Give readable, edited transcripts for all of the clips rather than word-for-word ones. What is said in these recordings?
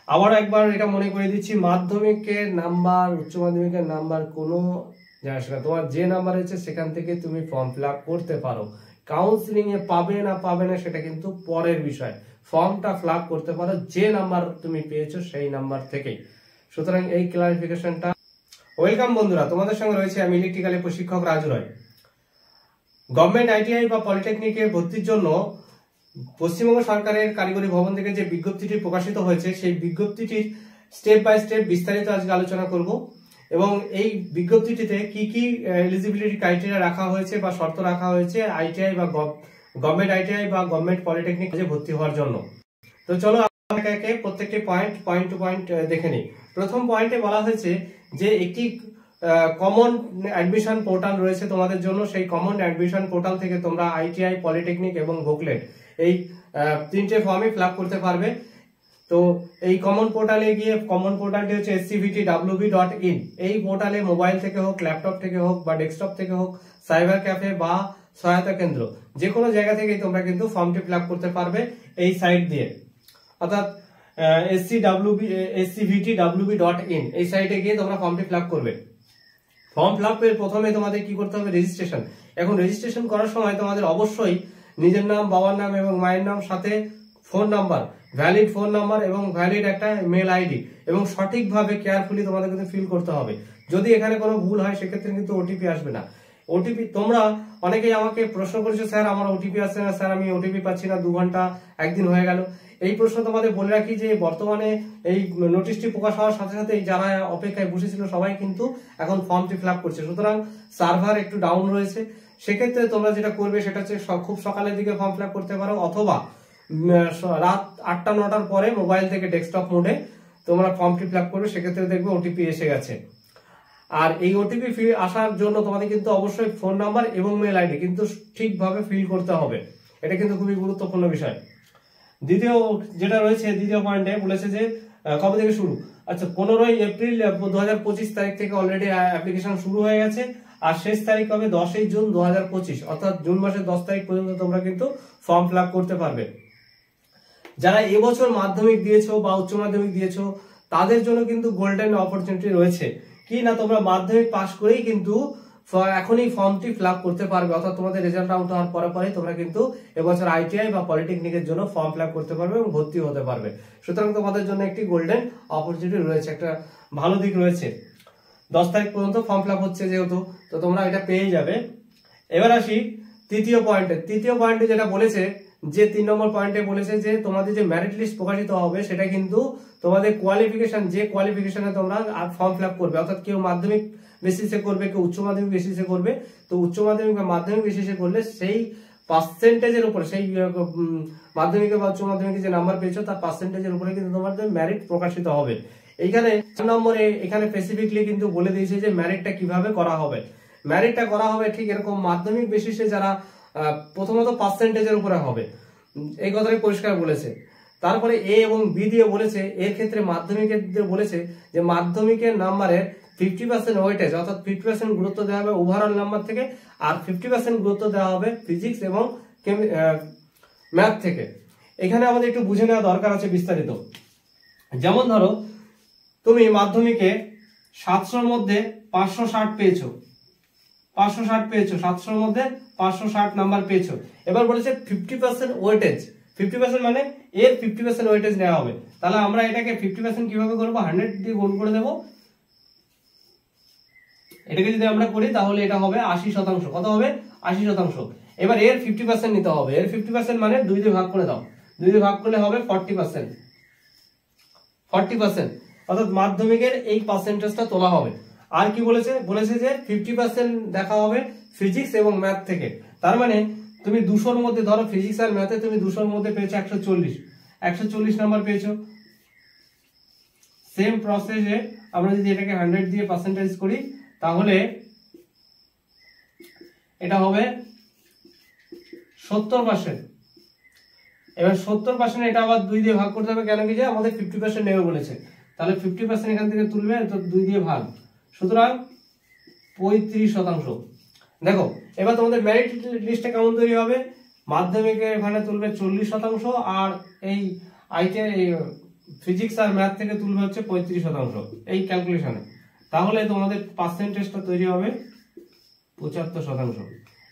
আবার একবার এটা মনে করে দিচ্ছি, মাধ্যমিকের নাম্বার উচ্চ মাধ্যমিকের নাম্বার কোনো যায় আসে না, তোমার যে নাম্বার হচ্ছে সেখান থেকে তুমি ফর্ম ফিল আপ করতে পারো। কাউন্সিলিং এ পাবে না সেটা কিন্তু পরের বিষয়, ফর্মটা ফিল আপ করতে পারো যে নাম্বার তুমি পেয়েছো সেই নাম্বার থেকেই। সুতরাং এই ক্লারিফিকেশনটা। ওয়েলকাম বন্ধুরা, তোমাদের সঙ্গে রয়েছে আমি ইলেকট্রিক্যালের প্রশিক্ষক রাজু রায়। গভর্নমেন্ট আইটিআই বা পলিটেকনিকে ভর্তির জন্য পশ্চিমবঙ্গ সরকারের কারিগরি ভবন থেকে যে বিজ্ঞপ্তিটি প্রকাশিত হয়েছে সেই বিজ্ঞপ্তিটির স্টেপ বাই স্টেপ বিস্তারিত আজকে আলোচনা করব এবং এই বিজ্ঞপ্তিটিতে কি কি এলিজিবিলিটি ক্রাইটেরিয়া রাখা হয়েছে বা শর্ত রাখা হয়েছে আইটিআই বা গভর্নমেন্ট আইটিআই বা গভর্নমেন্ট পলিটেকনিক ভর্তি হওয়ার জন্য। তো চলো একে একে প্রত্যেকটি পয়েন্ট টু পয়েন্ট দেখে নিই। প্রথম পয়েন্টে বলা হয়েছে যে একটি কমন অ্যাডমিশন পোর্টাল রয়েছে তোমাদের জন্য, সেই কমন অ্যাডমিশন পোর্টাল থেকে তোমরা আইটিআই, পলিটেকনিক এবং ভোকলেট এই তিনটে ফর্মে ফিল আপ করতে পারবে। তো এই কমন পোর্টালে গিয়ে, কমন পোর্টালটি হচ্ছে scvtwb.in। এই পোর্টালে মোবাইল থেকে হোক, ল্যাপটপ থেকে হোক বা ডেস্কটপ থেকে হোক, সাইবার ক্যাফে বা সহায়তা কেন্দ্র যে কোনো জায়গা থেকে তোমরা কিন্তু ফর্মটি ফিল আপ করতে পারবে এই সাইট দিয়ে, অর্থাৎ scvtwb.in এই সাইটে গিয়ে তোমরা ফর্মটি ফিল আপ করবে। ফর্ম ফিল আপের প্রথমে তোমাদের কি করতে হবে? রেজিস্ট্রেশন। এখন রেজিস্ট্রেশন করার সময় তোমাদের অবশ্যই নিজের নাম, বাবার নাম এবং মায়ের নাম, সাথে phone number, valid phone number এবং ভ্যালিড একটা মেল আইডি এবং সঠিকভাবে কেয়ারফুলি তোমাদের কিন্তু ফিল করতে হবে। যদি এখানে কোনো ভুল হয় সেক্ষেত্রে কিন্তু ওটিপি আসবে না। ওটিপি তোমরা অনেকেই আমাকে প্রশ্ন করেছো, স্যার আমার ওটিপি আসছে না, স্যার আমি ওটিপি পাচ্ছি না, 2 ঘন্টা 1 দিন হয়ে গেল। এই প্রশ্ন তোমাদের বলে রাখি যে বর্তমানে এই নোটিশটি প্রকাশ হওয়ার সাথে সাথে যারা অপেক্ষায় বসেছিল সবাই কিন্তু এখন ফর্মটি ফিল আপ করছে, সুতরাং সার্ভার একটু ডাউন রয়েছে। সেক্ষেত্রে তোমরা যেটা করবে সেটা হচ্ছে খুব সকালের দিকে ফর্ম ফিল আপ করতে পারো, অথবা রাত 8টা-9টার পরে মোবাইল থেকে ডেস্কটপ মোডে তোমরা ফর্মটি ফিল আপ করবে, সেক্ষেত্রে দেখবে ওটিপি এসে গেছে। আর এই ওটিপি আসার জন্য তোমাদের কিন্তু অবশ্যই ফোন নাম্বার এবং মেল আইডি কিন্তু ঠিকভাবে ফিল করতে হবে, এটা কিন্তু খুবই গুরুত্বপূর্ণ বিষয়। দ্বিতীয় যেটা রয়েছে, দ্বিতীয় পয়েন্টে বলেছে যে কবে থেকে শুরু। আচ্ছা, 15ই এপ্রিল 2025 তারিখ থেকে অলরেডি অ্যাপ্লিকেশন শুরু হয়ে গেছে, আর শেষ তারিখ হবে 10ই জুন 2025, অর্থাৎ জুন মাসের 10 তারিখ পর্যন্ত তোমরা কিন্তু ফর্ম ফিল আপ করতে পারবে। যারা এবছর মাধ্যমিক দিয়েছো বা উচ্চ মাধ্যমিক দিয়েছো তাদের জন্য কিন্তু গোল্ডেন অপরচুনিটি রয়েছে, কি না তোমরা মাধ্যমিক পাস করেই কিন্তু এখনই ফর্মটি ফিল আপ করতে পারবে, অর্থাৎ তোমাদের রেজাল্ট আউট হওয়ার পরে তোমরা কিন্তু এবছর আইটিআই বা পলিটেকনিকের জন্য ফর্ম ফিল আপ করতে পারবে এবং ভর্তি হতে পারবে। সুতরাং তোমাদের জন্য একটি গোল্ডেন অপরচুনিটি রয়েছে, একটা ভালো দিক রয়েছে। 10 তারিখ পর্যন্ত ফর্ম ফিল আপ হচ্ছে যেহেতু, তো তোমরা এটা পেয়ে যাবে। এবার আসি তৃতীয় পয়েন্টে যেটা বলেছে যে 3 নম্বর পয়েন্টে বলেছে যে তোমাদের যে মেরিট লিস্ট প্রকাশিত হবে সেটা কিন্তু তোমাদের কোয়ালিফিকেশন, যে কোয়ালিফিকেশনে তোমরা ফর্ম ফিল আপ করবে, অর্থাৎ কেউ মাধ্যমিক বেসিসে করবে, কেউ উচ্চ মাধ্যমিক বেসিসে করবে। তো উচ্চ মাধ্যমিক বা মাধ্যমিক বেসিসে করলে সেই পার্সেন্টেজের উপরে, সেই মাধ্যমিকে বা উচ্চ মাধ্যমিকে যে নাম্বার পেয়েছো তার পার্সেন্টেজের উপরে কিন্তু তোমাদের মেরিট প্রকাশিত হবে। এইখানে 4 নম্বরে এখানে স্পেসিফিকলি কিন্তু বলে দিয়েছে যে মেরিটটা কিভাবে করা হবে। মেরিটটা করা হবে ঠিক এরকম মাধ্যমিক বেসিসে যারা প্রথমত পার্সেন্টেজের উপরে হবে, এই কথাটাই পরিষ্কার বলেছে। তারপরে এ এবং বি দিয়ে বলেছে, এর ক্ষেত্রে মাধ্যমিকের বলেছে যে মাধ্যমিকের নাম্বারের 50% ওয়েটেজ, অর্থাৎ 50% গুরুত্ব দেওয়া হবে ওভারঅল নাম্বার থেকে, আর 50% গুরুত্ব দেওয়া হবে ফিজিক্স এবং ম্যাথ থেকে। এখানে আমাদের একটু বুঝে নেওয়া দরকার আছে বিস্তারিত। যেমন ধরো তুমি মাধ্যমিকে 700-র মধ্যে 560 পেয়েছো, 700-র মধ্যে 560 নাম্বার পেয়েছো। এবার বলেছে 50% ওয়েটেজ, 50% মানে এর 50% ওয়েটেজ নেওয়া হবে। তাহলে আমরা এটাকে 50% কিভাবে করবো? 100 দিয়ে গুণ করে দেবো। এটাকে যদি আমরা করি তাহলে এটা হবে 80%। কত হবে? 80%। এবার এর 50% নিতে হবে। এর 50% মানে 2 দিয়ে ভাগ করে দাও, 2 দিয়ে ভাগ করলে হবে 40%। অর্থাৎ মাধ্যমিকের এই পার্সেন্টেজটা তোলা হবে। আর কি বলেছে? বলেছে যে 50% দেখা হবে ফিজিক্স এবং ম্যাথ থেকে। তার মানে তুমি 200-র মধ্যে ধরো ফিজিক্স আর ম্যাথে তুমি 200-র মধ্যে পেয়েছো 140 নাম্বার পেয়েছো। সেম প্রসেসে আমরা যদি এটাকে 100 দিয়ে পার্সেন্টেজ করি তাহলে এটা হবে 70%। এবার 70% এটা আবার 2 দিয়ে ভাগ করতে হবে, কেন কি যে আমাদের 50% নেবে বলেছে। তাহলে 50% এখান থেকে তুলবে, তো 2 দিয়ে ভাগ, সুতরাং 35%। দেখো এবার তোমাদের মেরিট লিস্টে কেমন তৈরি হবে? মাধ্যমিকে এখানে তুলবে 40%, আর এই আইটিআই ফিজিক্স আর ম্যাথ থেকে তুলবে হচ্ছে 35% এই ক্যালকুলেশনে, তাহলে তোমাদের পার্সেন্টেজটা তৈরি হবে 75%।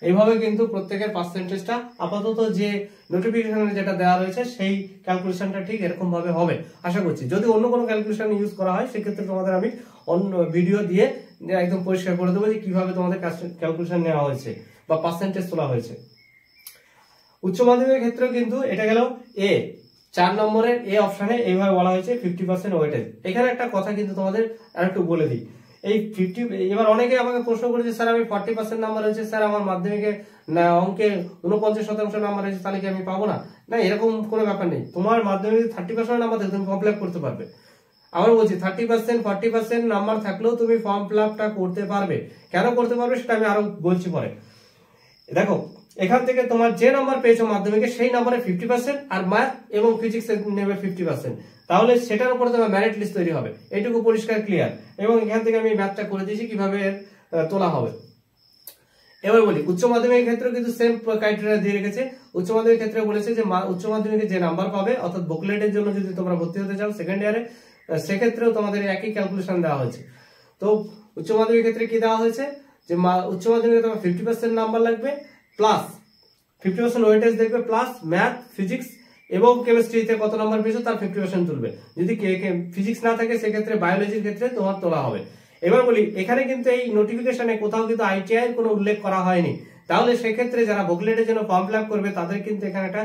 এইভাবে কিন্তু প্রত্যেকের পার্সেন্টেজটা আপাতত যে নোটিফিকেশনে যেটা দেওয়া রয়েছে সেই ক্যালকুলেশনটা ঠিক এরকম ভাবে হবে আশা করছি। যদি অন্য কোনো ক্যালকুলেশন ইউজ করা হয় সেক্ষেত্রে তোমাদের আমি অন্য ভিডিও দিয়ে একদম পরিষ্কার করে দেবো যে কিভাবে তোমাদের ক্যালকুলেশন নেওয়া হয়েছে বা পার্সেন্টেজ তোলা হয়েছে। উচ্চ মাধ্যমিকের ক্ষেত্রেও কিন্তু এটা গেল এ 4 নম্বরের এ অপশনে এইভাবে বলা হয়েছে 50% ওয়েটেজ। এখানে একটা কথা কিন্তু তোমাদের আরেকটু বলে দিই, এই 50 এবার অনেকে আমাকে প্রশ্ন করেছে স্যার আমি 40% নাম্বার হয়েছে, স্যার আমার মাধ্যমিকে অঙ্কে 49% নাম্বার হয়েছে, তাহলে কি আমি পাবো না? না, এরকম কোনো ব্যাপার নেই। তোমার মাধ্যমিকে 30% নাম্বার থেকে তুমি ফর্ম ফিল আপ করতে পারবে। আবার বলছি 30% 40% নাম্বার থাকলেও তুমি ফর্ম ফিল আপটা করতে পারবে। কেন করতে পারবে সেটা আমি আরো বলছি পরে। দেখো এখান থেকে তোমার যে নাম্বার পেয়েছো মাধ্যমিকে সেই নাম্বারে 50% আর ম্যাথ এবং ফিজিক্স নেবে 50%, তাহলে সেটার উপরে তোমার মেরিট লিস্ট তৈরি হবে। এইটুকু পরিষ্কার ক্লিয়ার। এবং এখান থেকে আমি ম্যাথটা করে দিয়েছি কিভাবে তোলা হবে। এবার বলি উচ্চ মাধ্যমিকের ক্ষেত্রে কিন্তু সেম ক্রাইটেরিয়া দিয়ে রেখেছে। উচ্চ মাধ্যমিকের ক্ষেত্রে বলেছে যে উচ্চ মাধ্যমিকে যে নাম্বার পাবে অর্থাৎ বুকলেটের জন্য যদি তোমরা ভর্তি হতে চাও সেকেন্ড ইয়ারে, সেক্ষেত্রেও তোমাদের একই ক্যালকুলেশন দেওয়া হয়েছে। তো উচ্চ মাধ্যমিকের ক্ষেত্রে কি দেওয়া হয়েছে যে উচ্চ মাধ্যমিকে তোমার 50% নাম্বার লাগবে প্লাস 50% ওয়েটেজ দেখবে প্লাস ম্যাথ ফিজিক্স এবং কেমিস্ট্রিতে কত নাম্বার পেয়েছো তার 50% তুলবে। যদি ফিজিক্স না থাকে সেক্ষেত্রে বায়োলজির ক্ষেত্রে তোমার তোলা হবে। এবার বলি এখানে কিন্তু এই নোটিফিকেশনে কোথাও কিন্তু আইটিআই কোনো উল্লেখ করা হয়নি, তাহলে সেক্ষেত্রে যারা বুকলেটের জন্য ফর্ম ফিল আপ করবে তাদের কিন্তু এখানে একটা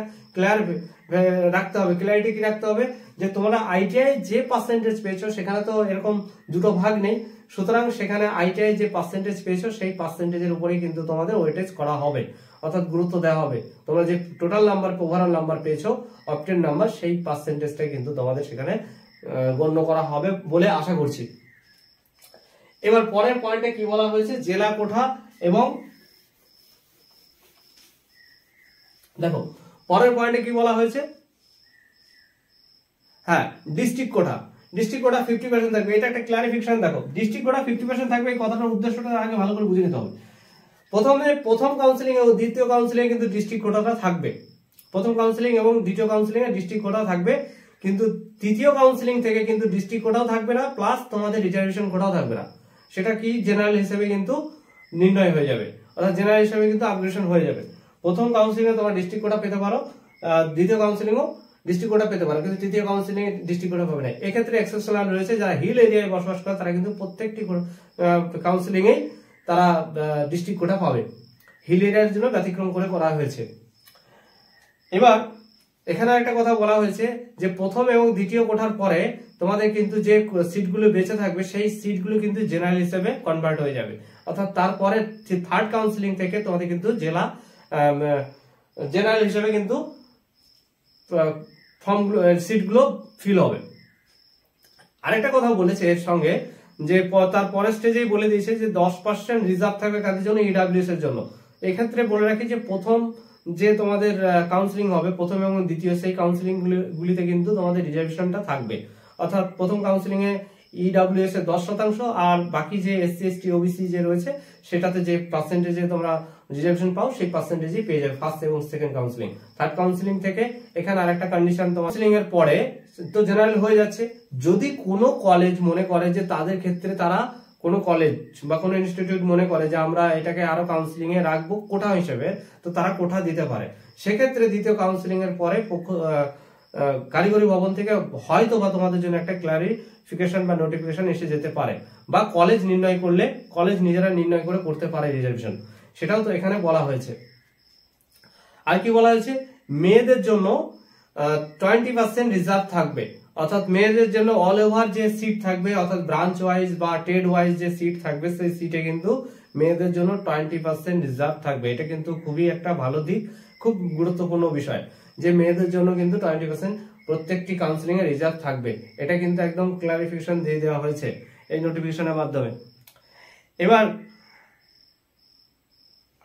ক্লিয়ারিটি কি রাখতে হবে যে তোমরা আইটিআই যে পার্সেন্টেজ পেয়েছো সেখানে তো এরকম দুটো ভাগ নেই, সুতরাং সেখানে আইটিআই যে পার্সেন্টেজ পেয়েছো সেই পার্সেন্টেজের উপরেই কিন্তু তোমাদের ওয়েটেজ করা হবে, অর্থাৎ গুরুত্ব দেওয়া হবে। তোমরা যে টোটাল নাম্বার ওভারঅল নাম্বার পেয়েছো অপটেন নাম্বার সেই পার্সেন্টেজটাই কিন্তু তোমাদের সেখানে গণ্য করা হবে বলে আশা করছি। এবার পরের পয়েন্টে কি বলা হয়েছে, জেলা কোঠা এবং দেখো পরের পয়েন্টে কি বলা হয়েছে, হ্যাঁ ডিস্ট্রিক্ট কোটা। ডিস্ট্রিক্ট কোটা 50% থাকবে, এটা একটা ক্লারিফিকেশন। দেখো ডিস্ট্রিক্ট কোটা 50% থাকবে, এই কথাটার উদ্দেশ্যটা আগে ভালো করে বুঝে নিতে হবে। প্রথম কাউন্সিলিং এবং দ্বিতীয় কাউন্সিলিং কিন্তু ডিস্ট্রিক্ট কোটাটা থাকবে। প্রথম কাউন্সিলিং এবং দ্বিতীয় কাউন্সিলিং এ ডিস্ট্রিক্ট কোটাও থাকবে, কিন্তু তৃতীয় কাউন্সিলিং থেকে কিন্তু ডিস্ট্রিক্ট কোটাও থাকবে না, প্লাস তোমাদের রিজার্ভেশন কোটাও থাকবে না। সেটা কি জেনারেল হিসেবে কিন্তু নির্ণয় হয়ে যাবে, অর্থাৎ জেনারেল হিসেবে কিন্তু আপগ্রেডেশন হয়ে যাবে। প্রথম কাউন্সিলিং এ তোমরা ডিস্ট্রিক্ট কোটা পেতে পারো, দ্বিতীয় কাউন্সিলিং ও ডিস্ট্রিক্ট কোটা পেতে পারো, কিন্তু তৃতীয় কাউন্সিলিং এ ডিস্ট্রিক্ট কোটা পাবে না। এক্ষেত্রে এক্সেপশনাল রয়েছে, যারা হিল এরিয়ায় বসবাস করে তারা কিন্তু প্রত্যেকটি কাউন্সিলিং এ তারা ডিস্ট্রিক্ট কোটা পাবে। হিল এরিয়ার জন্য ব্যতিক্রম করে করা হয়েছে। এবার এখানে একটা কথা বলা হয়েছে যে প্রথম এবং দ্বিতীয় কোঠার পরে তোমাদের কিন্তু যে সিটগুলো বেঁচে থাকবে সেই সিটগুলো কিন্তু জেনারেল হিসেবে কনভার্ট হয়ে যাবে, অর্থাৎ তারপরে থার্ড কাউন্সিলিং থেকে তোমাদের কিন্তু জেনারেল হিসেবে কিন্তু ফর্মগুলো সিটগুলো ফিল হবে। আরেকটা কথা বলেছে এর সঙ্গে যে তার পরের স্টেজেই বলে দিয়েছে যে 10% রিজার্ভ থাকবে কাদের জন্য, ইডব্লিউএস এর জন্য। এক্ষেত্রে বলে রাখি যে প্রথম যে তোমাদের কাউন্সিলিং হবে প্রথম এবং দ্বিতীয়, সেই কাউন্সিলিং গুলিতে কিন্তু তোমাদের রিজার্ভেশনটা থাকবে, অর্থাৎ প্রথম কাউন্সিলিং এ ইডব্লিউএস এর 10% আর বাকি যে এসসি এসটি ওবিসি যে রয়েছে সেটাতে যে পার্সেন্টেজে তোমরা রিজার্ভেশন পাও সেই পার্সেন্টেজই পেয়ে যাবে ফার্স্ট এবং সেকেন্ড কাউন্সিলিং। থার্ড কাউন্সিলিং থেকে এখানে আরেকটা কন্ডিশন, তোমার কাউন্সিলিং এর পরে তো জেনারেল হয়ে যাচ্ছে, যদি কোনো কলেজ মনে করে যে তাদের ক্ষেত্রে তারা কোনো কলেজ বা কোনো ইনস্টিটিউট মনে করে যে আমরা এটাকে আরো কাউন্সিলিং এ রাখবো কোঠা হিসেবে, তো তারা কোঠা দিতে পারে। সেক্ষেত্রে দ্বিতীয় কাউন্সিলিং এর পরে কারিগরি ভবন থেকে হয়তো বা তোমাদের জন্য একটা ক্লারিফিকেশন বা নোটিফিকেশন এসে যেতে পারে, বা কলেজ নির্ণয় করলে কলেজ নিজেরা নির্ণয় করে করতে পারে রিজার্ভেশন, সেটাও তো এখানে বলা হয়েছে। আর কি বলা হয়েছে, মেয়েদের জন্য 20% রিজার্ভ থাকবে, অর্থাৎ মেয়েদের জন্য অল ওভার যে সিট থাকবে, অর্থাৎ ব্রাঞ্চ ওয়াইজ বা ট্রেড ওয়াইজ যে সিট থাকবে সেই সিটে কিন্তু মেয়েদের জন্য 20% রিজার্ভ থাকবে। এটা কিন্তু খুবই একটা ভালো দিক, খুব গুরুত্বপূর্ণ বিষয় যে মেয়েদের জন্য কিন্তু 20% প্রত্যেকটি কাউন্সিলিং এ রিজার্ভ থাকবে। এটা কিন্তু একদম ক্লারিফিকেশন দিয়ে দেওয়া হয়েছে এই নোটিফিকেশনের মাধ্যমে। এবার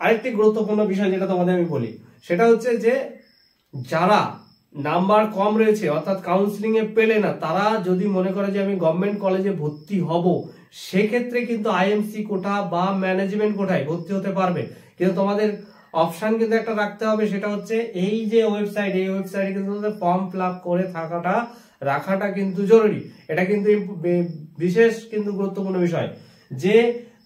আরেকটি গুরুত্বপূর্ণ বিষয় যেটা তোমাদের আমি বলি সেটা হচ্ছে যে যারা নাম্বার কম রয়েছে অর্থাৎ কাউন্সিলিং এ পেলে না, তারা যদি মনে করে যে আমি গভর্নমেন্ট কলেজে ভর্তি হব, সেক্ষেত্রে কিন্তু আইএমসি কোটা বা ম্যানেজমেন্ট কোটায় ভর্তি হতে পারবে। কিন্তু তোমাদের অপশন কিন্তু একটা রাখতে হবে, সেটা হচ্ছে এই যে ওয়েবসাইট, এই ওয়েবসাইটে কিন্তু ফর্ম ফিল আপ করে থাকাটা রাখাটা কিন্তু জরুরি। এটা কিন্তু বিশেষ কিন্তু গুরুত্বপূর্ণ বিষয় যে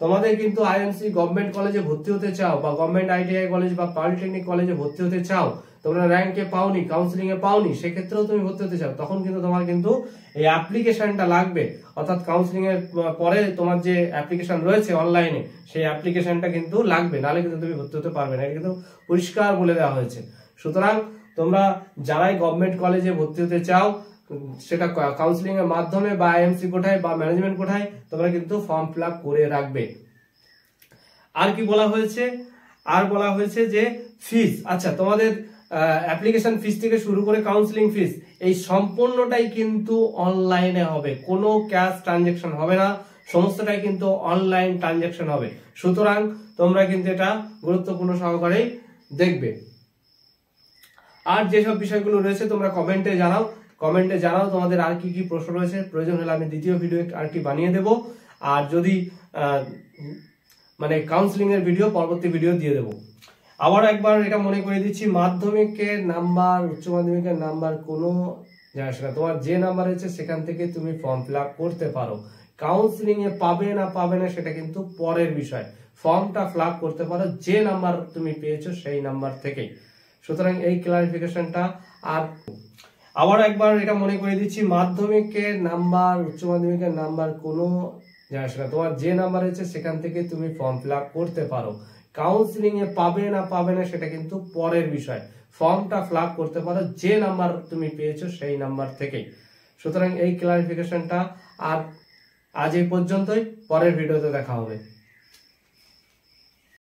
তোমাদের কিন্তু আইএমসি গভর্নমেন্ট কলেজে ভর্তি হতে চাও বা গভর্নমেন্ট আইটিআই কলেজ বা পলিটেকনিক কলেজে ভর্তি হতে চাও, তোমরা র্যাঙ্কে পাওনি, কাউন্সিলিং এ পাওনি, সেক্ষেত্রেও তুমি ভর্তি হতে চাও, তখন কিন্তু তোমার কিন্তু এই অ্যাপ্লিকেশনটা লাগবে। অর্থাৎ কাউন্সিলিং এর পরে তোমার যে অ্যাপ্লিকেশন রয়েছে অনলাইনে, সেই অ্যাপ্লিকেশনটা কিন্তু লাগবে, নাহলে কিন্তু তুমি ভর্তি হতে পারবে না। এটা কিন্তু পরিষ্কার বলে দেওয়া হয়েছে। সুতরাং তোমরা যারাই গভর্নমেন্ট কলেজে ভর্তি হতে চাও, সেটা কাউন্সিলিং এর মাধ্যমে বা আইএমসি কোঠায় বা ম্যানেজমেন্ট কোঠায়, তোমরা কিন্তু ফর্ম ফিল আপ করে রাখবে। আর কি বলা হয়েছে? আর বলা হয়েছে যে ফিস, আচ্ছা তোমাদের অ্যাপ্লিকেশন ফিস থেকে শুরু করে কাউন্সিলিং ফিস, এই সম্পূর্ণটাই কিন্তু অনলাইনে হবে, কোনো ক্যাশ ট্রানজেকশন হবে না, সমস্তটাই কিন্তু অনলাইন ট্রানজেকশন হবে। সুতরাং তোমরা কিন্তু এটা গুরুত্বপূর্ণ সহকারে দেখবে। আর যেসব বিষয়গুলো রয়েছে তোমরা কমেন্টে জানাও তোমাদের আর কি কি প্রশ্ন রয়েছে। প্রয়োজন হলে আমি দ্বিতীয় ভিডিও আর কি বানিয়ে দেব। আর যদি মানে কাউন্সিলিং এর ভিডিও পরবর্তী ভিডিও দিয়ে দেব। আবার একবার এটা মনে করে দিচ্ছি, মাধ্যমিকের নাম্বার, উচ্চ মাধ্যমিকের নাম্বার কোনো যায় আসে না, তোমার যে নাম্বার হচ্ছে সেখান থেকে তুমি ফর্ম ফিল আপ করতে পারো। কাউন্সিলিং এ পাবে না সেটা কিন্তু পরের বিষয়, ফর্মটা ফিল আপ করতে পারো যে নাম্বার তুমি পেয়েছো সেই নাম্বার থেকেই। সুতরাং এই ক্লারিফিকেশনটা। আর আবার একবার এটা মনে করে দিচ্ছি, মাধ্যমিকের নাম্বার, উচ্চ মাধ্যমিকের নাম্বার কোনো যায় আসে না, তোমার যে নাম্বার হচ্ছে সেখান থেকে তুমি ফর্ম ফিল আপ করতে পারো। কাউন্সিলিং এ পাবে না সেটা কিন্তু পরের বিষয়, ফর্মটা ফিল আপ করতে পারো যে নাম্বার তুমি পেয়েছো সেই নাম্বার থেকেই। সুতরাং এই ক্লারিফিকেশনটা। আর আজ এই পর্যন্তই, পরের ভিডিওতে দেখা হবে।